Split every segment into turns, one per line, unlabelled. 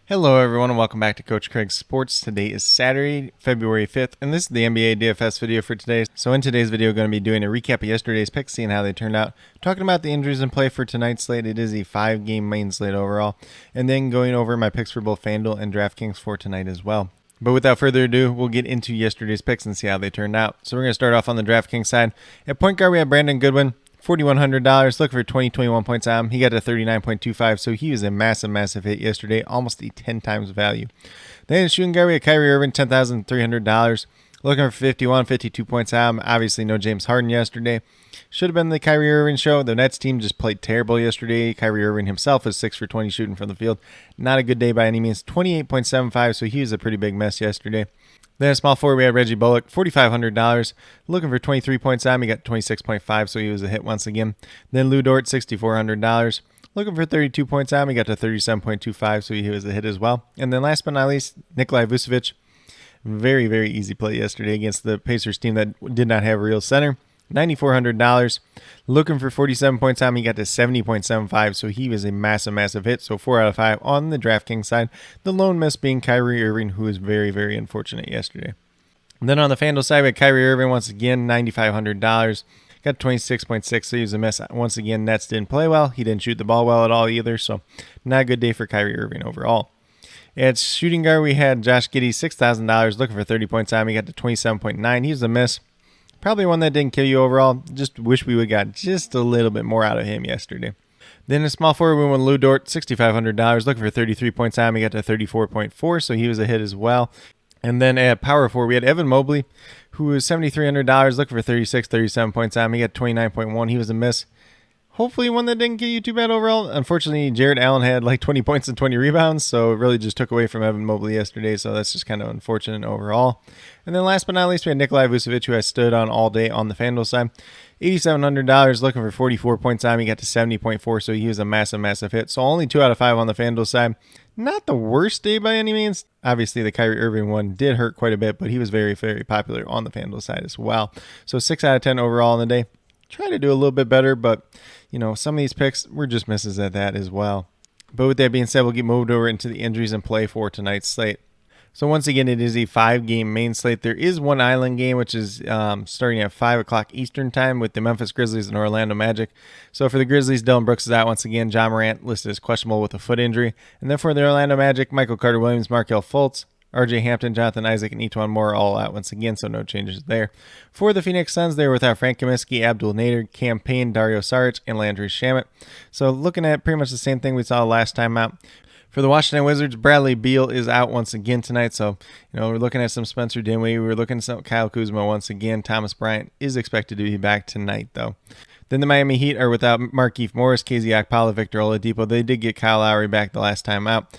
Hello everyone and welcome back to Coach Craig's Sports. Today is Saturday, February 5th, and this is the NBA DFS video for today. So in today's video, I'm going to be doing a recap of yesterday's picks, seeing how they turned out, talking about the injuries in play for tonight's slate. It is a 5-game main slate overall, and then going over my picks for both FanDuel and DraftKings for tonight as well. But without further ado, we'll get into yesterday's picks and see how they turned out. So we're going to start off on the DraftKings side. At point guard, we have Brandon Goodwin. $4,100, looking for 20-21 points on him. He got to 39.25, so he was a massive hit yesterday, almost a 10 times value. Then shooting guard, we had Kyrie Irving, $10,300, looking for 52 points on him. Obviously, no James Harden yesterday. Should have been the Kyrie Irving show. The Nets team just played terrible yesterday. Kyrie Irving himself is 6 for 20 shooting from the field. Not a good day by any means. 28.75, so he was a pretty big mess yesterday. Then at small forward, we had Reggie Bullock, $4,500, looking for 23 points on him. He got 26.5, so he was a hit once again. Then Lou Dort, $6,400, looking for 32 points on him. He got to 37.25, so he was a hit as well. And then last but not least, Nikolai Vucevic, very easy play yesterday against the Pacers team that did not have a real center. $9,400, looking for 47 points on him. He got to 70.75, so he was a massive hit. So 4 out of 5 on the DraftKings side. The lone miss being Kyrie Irving, who was very unfortunate yesterday. And then on the FanDuel side, we had Kyrie Irving once again, $9,500. Got 26.6, so he was a miss. Once again, Nets didn't play well. He didn't shoot the ball well at all either, so not a good day for Kyrie Irving overall. At shooting guard, we had Josh Giddey, $6,000, looking for 30 points on him. He got to 27.9. He was a miss. Probably one that didn't kill you overall. Just wish we would got just a little bit more out of him yesterday. Then in small forward, we went Lou Dort, $6,500, looking for 33 points on him. He got to 34.4, so he was a hit as well. And then at power forward, we had Evan Mobley, who was $7,300, looking for 37 points on him. He got 29.1. He was a miss. Hopefully one that didn't get you too bad overall. Unfortunately, Jared Allen had like 20 points and 20 rebounds, so it really just took away from Evan Mobley yesterday, so that's just kind of unfortunate overall. And then last but not least, we had Nikolai Vucevic, who I stood on all day on the FanDuel side. $8,700, looking for 44 points on him. He got to 70.4, so he was a massive hit. So only 2 out of 5 on the FanDuel side. Not the worst day by any means. Obviously, the Kyrie Irving one did hurt quite a bit, but he was very popular on the FanDuel side as well. So 6 out of 10 overall in the day. Try to do a little bit better, but some of these picks were just misses at that as well. But with that being said, we'll get moved over into the injuries and play for tonight's slate. So once again, it is a 5-game main slate. There is one island game, which is starting at 5 o'clock Eastern time with the Memphis Grizzlies and Orlando Magic. So for the Grizzlies, Dillon Brooks is out once again. John Morant listed as questionable with a foot injury. And then for the Orlando Magic, Michael Carter-Williams, Markelle Fultz, RJ Hampton, Jonathan Isaac, and Etuan Moore are all out once again, so no changes there. For the Phoenix Suns, they were without Frank Kaminsky, Abdul Nader, Cam Payne, Dario Saric, and Landry Shamet. So looking at pretty much the same thing we saw last time out. For the Washington Wizards, Bradley Beal is out once again tonight, so we're looking at some Spencer Dinwiddie. We're looking at some Kyle Kuzma once again. Thomas Bryant is expected to be back tonight, though. Then the Miami Heat are without Markieff Morris, KZ Okpala, Victor Oladipo. They did get Kyle Lowry back the last time out.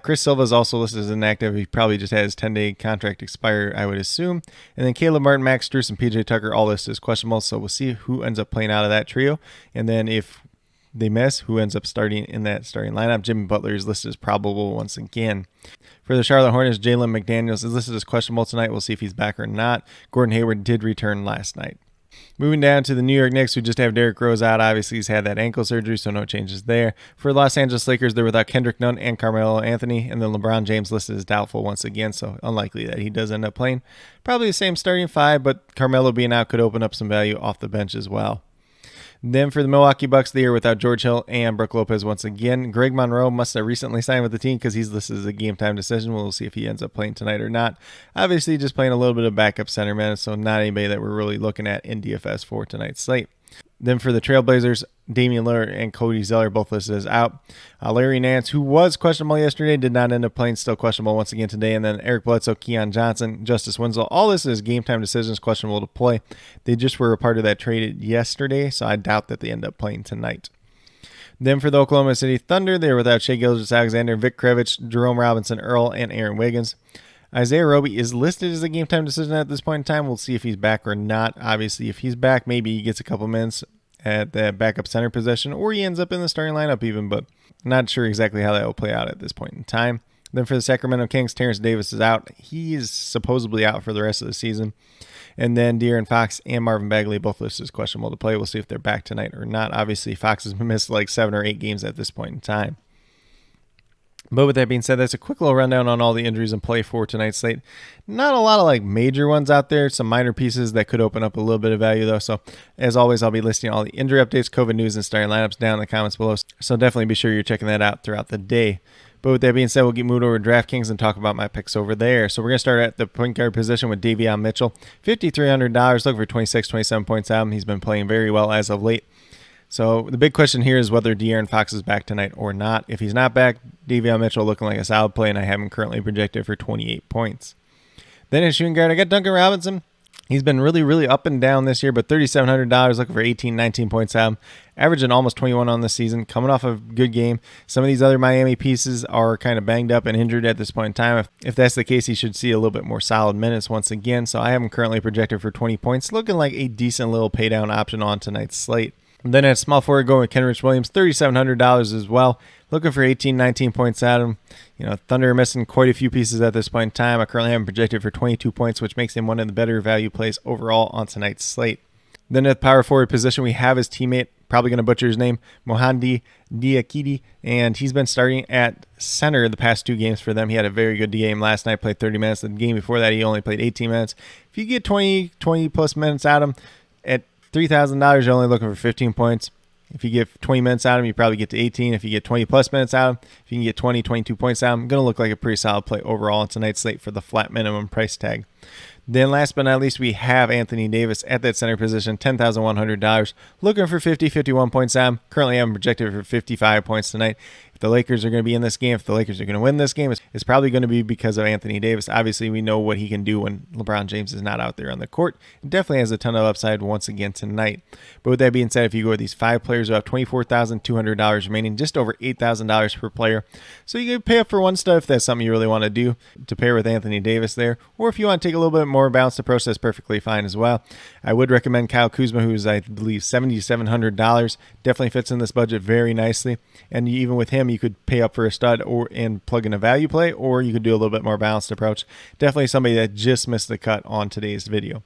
Chris Silva is also listed as inactive. He probably just had his 10-day contract expire, I would assume. And then Caleb Martin, Max Strus, and PJ Tucker all listed as questionable. So we'll see who ends up playing out of that trio. And then if they miss, who ends up starting in that starting lineup. Jimmy Butler is listed as probable once again. For the Charlotte Hornets, Jalen McDaniels is listed as questionable tonight. We'll see if he's back or not. Gordon Hayward did return last night. Moving down to the New York Knicks, who just have Derrick Rose out. Obviously, he's had that ankle surgery, so no changes there. For Los Angeles Lakers, they're without Kendrick Nunn and Carmelo Anthony, and then LeBron James listed as doubtful once again, so unlikely that he does end up playing. Probably the same starting 5, but Carmelo being out could open up some value off the bench as well. Then for the Milwaukee Bucks, they are without George Hill and Brook Lopez once again. Greg Monroe must have recently signed with the team because he's listed as a game-time decision. We'll see if he ends up playing tonight or not. Obviously, just playing a little bit of backup center minutes, so not anybody that we're really looking at in DFS for tonight's slate. Then for the Trailblazers, Damian Lillard and Cody Zeller both listed as out. Larry Nance, who was questionable yesterday, did not end up playing, still questionable once again today. And then Eric Bledsoe, Keon Johnson, Justice Winslow, all this is game time decisions, questionable to play. They just were a part of that trade yesterday, so I doubt that they end up playing tonight. Then for the Oklahoma City Thunder, they were without Shai Gilgeous-Alexander, Vic Krevich, Jerome Robinson, Earl, and Aaron Wiggins. Isaiah Roby is listed as a game-time decision at this point in time. We'll see if he's back or not. Obviously, if he's back, maybe he gets a couple minutes at the backup center position, or he ends up in the starting lineup even, but not sure exactly how that will play out at this point in time. Then for the Sacramento Kings, Terrence Davis is out. He is supposedly out for the rest of the season. And then De'Aaron Fox and Marvin Bagley both listed as questionable to play. We'll see if they're back tonight or not. Obviously, Fox has missed like 7 or 8 games at this point in time. But with that being said, that's a quick little rundown on all the injuries in play for tonight's slate. Not a lot of major ones out there. Some minor pieces that could open up a little bit of value though. So as always, I'll be listing all the injury updates, COVID news, and starting lineups down in the comments below. So definitely be sure you're checking that out throughout the day. But with that being said, we'll get moved over to DraftKings and talk about my picks over there. So we're going to start at the point guard position with Davion Mitchell. $5,300, looking for 26, 27 points out. He's been playing very well as of late. So the big question here is whether De'Aaron Fox is back tonight or not. If he's not back, Davion Mitchell looking like a solid play, and I have him currently projected for 28 points. Then at shooting guard, I got Duncan Robinson. He's been really, really up and down this year, but $3,700, looking for 18, 19 points out. Averaging almost 21 on the season, coming off a good game. Some of these other Miami pieces are kind of banged up and injured at this point in time. If that's the case, he should see a little bit more solid minutes once again. So I have him currently projected for 20 points, looking like a decent little paydown option on tonight's slate. And then at small forward, going with Kenrich Williams, $3,700 as well. Looking for 18, 19 points at him. Thunder are missing quite a few pieces at this point in time. I currently have him projected for 22 points, which makes him one of the better value plays overall on tonight's slate. Then at the power forward position, we have his teammate, probably going to butcher his name, Mohamed Diakite, and he's been starting at center the past 2 games for them. He had a very good game last night, played 30 minutes. The game before that, he only played 18 minutes. If you get 20 plus minutes out of him, at $3,000, you're only looking for 15 points. If you get 20 minutes out of him, you probably get to 18. If you get 20 plus minutes out of him, if you can get 20, 22 points out of him, going to look like a pretty solid play overall on tonight's slate for the flat minimum price tag. Then last but not least, we have Anthony Davis at that center position, $10,100, looking for 50, 51 points out of him. Currently, I'm projected for 55 points tonight. If the Lakers are going to be in this game, if the Lakers are going to win this game, it's probably going to be because of Anthony Davis. Obviously, we know what he can do when LeBron James is not out there on the court. It definitely has a ton of upside once again tonight. But with that being said, if you go with these 5 players who have $24,200 remaining, just over $8,000 per player. So you can pay up for one stud if that's something you really want to do to pair with Anthony Davis there. Or if you want to take a little bit more balanced approach, that's perfectly fine as well. I would recommend Kyle Kuzma, who's I believe $7,700. Definitely fits in this budget very nicely. And even with him, you could pay up for a stud and plug in a value play, or you could do a little bit more balanced approach. Definitely somebody that just missed the cut on today's video.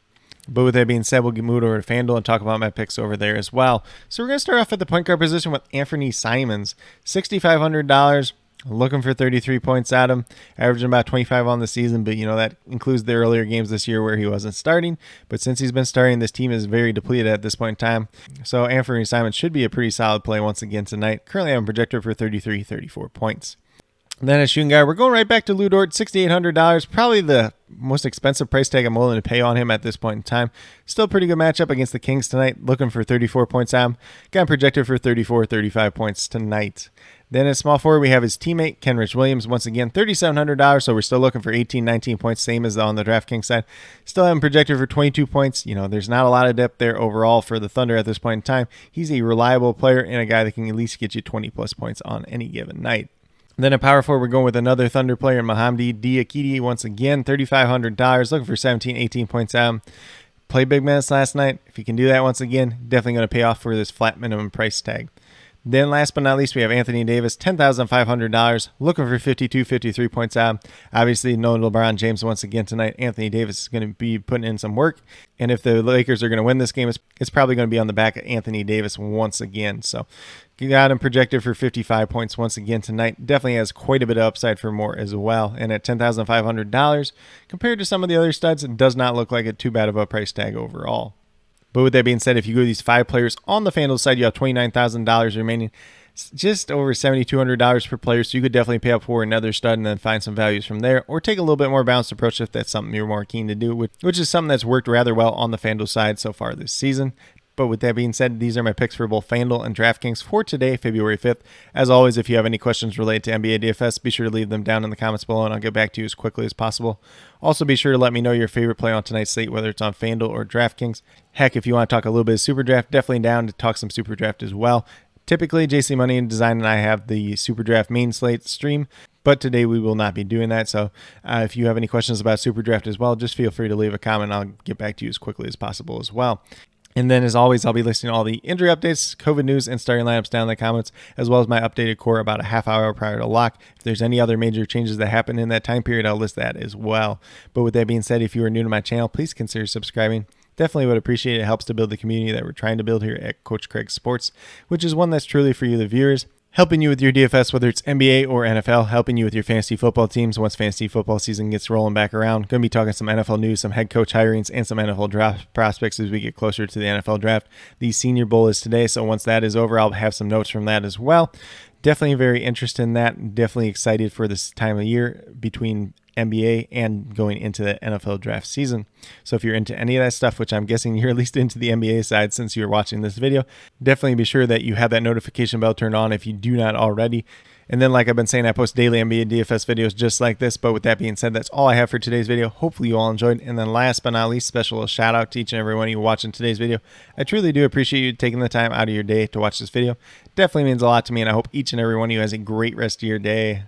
But with that being said, we'll get moved over to FanDuel and talk about my picks over there as well. So we're going to start off at the point guard position with Anthony Simons, $6,500. Looking for 33 points at him, averaging about 25 on the season, but that includes the earlier games this year where he wasn't starting. But since he's been starting, this team is very depleted at this point in time. So Anthony Simons should be a pretty solid play once again tonight. Currently, I'm projected for 33, 34 points. Then at shooting guard, we're going right back to Lou Dort, $6,800. Probably the most expensive price tag I'm willing to pay on him at this point in time. Still a pretty good matchup against the Kings tonight. Looking for 34 points at him. Got him projected for 34, 35 points tonight. Then at small forward, we have his teammate, Kenrich Williams. Once again, $3,700. So we're still looking for 18, 19 points, same as on the DraftKings side. Still have him projected for 22 points. There's not a lot of depth there overall for the Thunder at this point in time. He's a reliable player and a guy that can at least get you 20 plus points on any given night. Then at power forward, we're going with another Thunder player, Mohamed Diakite. Once again, $3,500, looking for 17, 18 points out. Played big minutes last night. If you can do that once again, definitely going to pay off for this flat minimum price tag. Then last but not least, we have Anthony Davis, $10,500, looking for 52, 53 points out. Obviously, no LeBron James once again tonight. Anthony Davis is going to be putting in some work. And if the Lakers are going to win this game, it's probably going to be on the back of Anthony Davis once again. So you got him projected for 55 points once again tonight. Definitely has quite a bit of upside for more as well. And at $10,500, compared to some of the other studs, it does not look like it too bad of a price tag overall. But with that being said, if you go to these 5 players on the FanDuel side, you have $29,000 remaining. It's just over $7,200 per player, so you could definitely pay up for another stud and then find some values from there, or take a little bit more balanced approach if that's something you're more keen to do, which is something that's worked rather well on the FanDuel side so far this season. But with that being said, these are my picks for both FanDuel and DraftKings for today, February 5th. As always, if you have any questions related to NBA DFS, be sure to leave them down in the comments below, and I'll get back to you as quickly as possible. Also, be sure to let me know your favorite play on tonight's slate, whether it's on FanDuel or DraftKings. Heck, if you want to talk a little bit of Super Draft, definitely down to talk some Super Draft as well. Typically, JC Money and Design and I have the Super Draft main slate stream, but today we will not be doing that. So if you have any questions about Super Draft as well, just feel free to leave a comment. I'll get back to you as quickly as possible as well. And then, as always, I'll be listing all the injury updates, COVID news, and starting lineups down in the comments, as well as my updated core about a half hour prior to lock. If there's any other major changes that happen in that time period, I'll list that as well. But with that being said, if you are new to my channel, please consider subscribing. Definitely would appreciate it. It helps to build the community that we're trying to build here at Coach Craig Sports, which is one that's truly for you, the viewers. helping you with your DFS, whether it's NBA or NFL, helping you with your fantasy football teams once fantasy football season gets rolling back around. Going to be talking some NFL news, some head coach hirings, and some NFL draft prospects as we get closer to the NFL draft. The Senior Bowl is today, so once that is over, I'll have some notes from that as well. Definitely very interested in that. Definitely excited for this time of year between NBA and going into the NFL draft season. So if you're into any of that stuff, which I'm guessing you're at least into the NBA side since you're watching this video, definitely be sure that you have that notification bell turned on if you do not already. And then, like I've been saying, I post daily NBA DFS videos just like this. But with that being said, that's all I have for today's video. Hopefully you all enjoyed. And then last but not least, special shout out to each and every one of you watching today's video. I truly do appreciate you taking the time out of your day to watch this video. Definitely means a lot to me, and I hope each and every one of you has a great rest of your day.